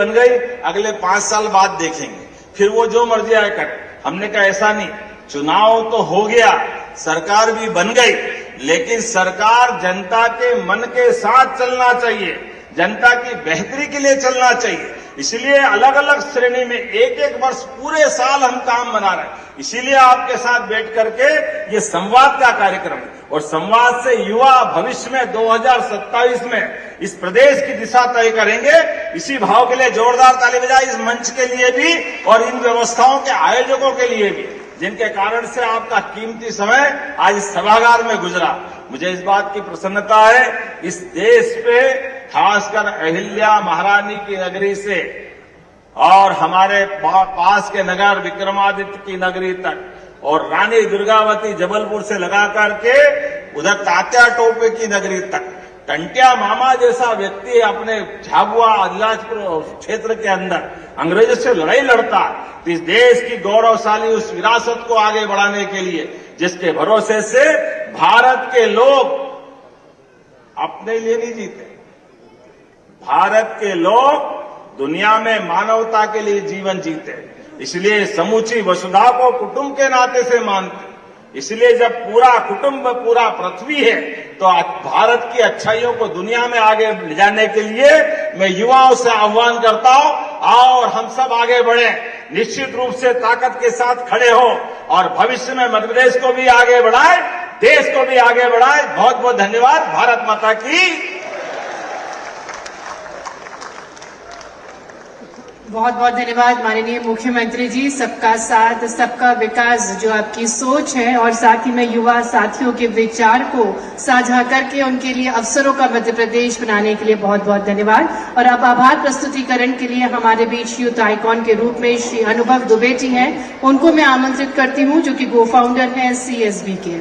अगले 5 साल बाद देखेंगे, फिर वो जो मर्जी आए करे। हमने कहा ऐसा नहीं, चुनाव तो हो गया, सरकार भी बन गई, लेकिन सरकार जनता के मन के साथ चलना चाहिए, जनता की बेहतरी के लिए चलना चाहिए। इसलिए अलग अलग श्रेणी में एक एक वर्ष पूरे साल हम काम बना रहे हैं। इसीलिए आपके साथ बैठ करके ये संवाद का कार्यक्रम है और संवाद से युवा भविष्य में 2027 में इस प्रदेश की दिशा तय करेंगे। इसी भाव के लिए जोरदार ताली बजाए इस मंच के लिए भी और इन व्यवस्थाओं के आयोजकों के लिए भी, जिनके कारण से आपका कीमती समय आज इस सभागार में गुजरा। मुझे इस बात की प्रसन्नता है, इस देश पे खासकर अहिल्या महारानी की नगरी से और हमारे पास के नगर विक्रमादित्य की नगरी तक और रानी दुर्गावती जबलपुर से लगा करके उधर तात्या टोपे की नगरी तक, टंटिया मामा जैसा व्यक्ति अपने झाबुआ आदिलाजपुर क्षेत्र के अंदर अंग्रेजों से लड़ाई लड़ता, तो इस देश की गौरवशाली उस विरासत को आगे बढ़ाने के लिए, जिसके भरोसे से भारत के लोग अपने लिए नहीं जीते, भारत के लोग दुनिया में मानवता के लिए जीवन जीते। इसलिए समूची वसुधा को कुटुंब के नाते से मानते। इसलिए जब पूरा कुटुंब पूरा पृथ्वी है तो भारत की अच्छाइयों को दुनिया में आगे ले जाने के लिए मैं युवाओं से आह्वान करता हूं, आओ और हम सब आगे बढ़े, निश्चित रूप से ताकत के साथ खड़े हो और भविष्य में मध्य प्रदेश को भी आगे बढ़ाए, देश को भी आगे बढ़ाए। बहुत बहुत धन्यवाद। भारत माता की। बहुत बहुत धन्यवाद माननीय मुख्यमंत्री जी। सबका साथ सबका विकास जो आपकी सोच है और साथ ही में युवा साथियों के विचार को साझा करके उनके लिए अवसरों का मध्य प्रदेश बनाने के लिए बहुत बहुत धन्यवाद। और अब आभार प्रस्तुतिकरण के लिए हमारे बीच यूथ आइकॉन के रूप में श्री अनुभव दुबे जी हैं, उनको मैं आमंत्रित करती हूं, जो कि को फाउंडर हैं CSB के।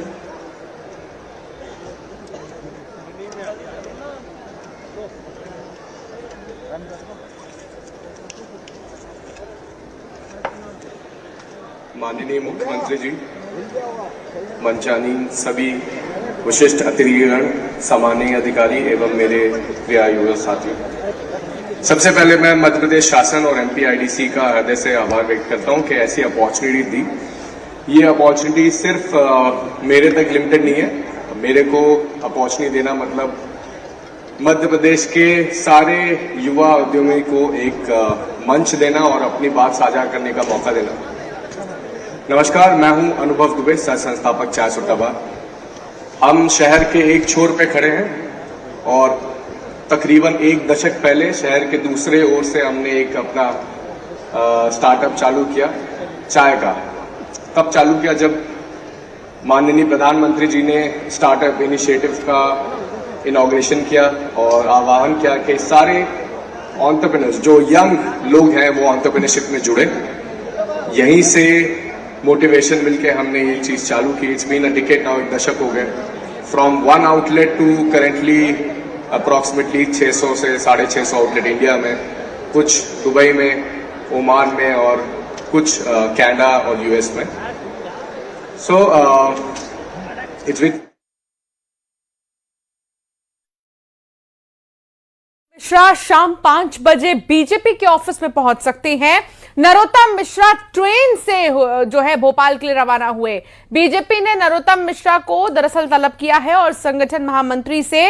माननीय मुख्यमंत्री जी, मंचानीन सभी विशिष्ट अतिथिगण, सम्मानीय अधिकारी एवं मेरे प्रिय युवा साथियों, सबसे पहले मैं मध्य प्रदेश शासन और MPIDC का हृदय से आभार व्यक्त करता हूं कि ऐसी अपॉर्चुनिटी दी। ये अपॉर्चुनिटी सिर्फ मेरे तक लिमिटेड नहीं है। मेरे को अपॉर्चुनिटी देना मतलब मध्य प्रदेश के सारे युवा उद्यमी को एक मंच देना और अपनी बात साझा करने का मौका देना। नमस्कार, मैं हूं अनुभव दुबे, सह संस्थापक चाय सुट्टा बार। हम शहर के एक छोर पे खड़े हैं और तकरीबन एक दशक पहले शहर के दूसरे ओर से हमने एक अपना स्टार्टअप चालू किया चाय का। तब चालू किया जब माननीय प्रधानमंत्री जी ने स्टार्टअप इनिशिएटिव का इनॉग्रेशन किया और आह्वान किया कि सारे एंटरप्रेन्योर्स जो यंग लोग हैं वो एंटरप्रेन्योरशिप में जुड़े। यहीं से मोटिवेशन मिलके हमने ये चीज चालू की। It's been a decade now, एक दशक हो गए। From one outlet to currently approximately 600 से 650 आउटलेट इंडिया में, कुछ दुबई में, ओमान में और कुछ कनाडा और US में। सो इट्स विद मिश्रा शाम 5 बजे बीजेपी के ऑफिस में पहुंच सकते हैं। नरोत्तम मिश्रा ट्रेन से जो है भोपाल के लिए रवाना हुए। बीजेपी ने नरोत्तम मिश्रा को दरअसल तलब किया है और संगठन महामंत्री से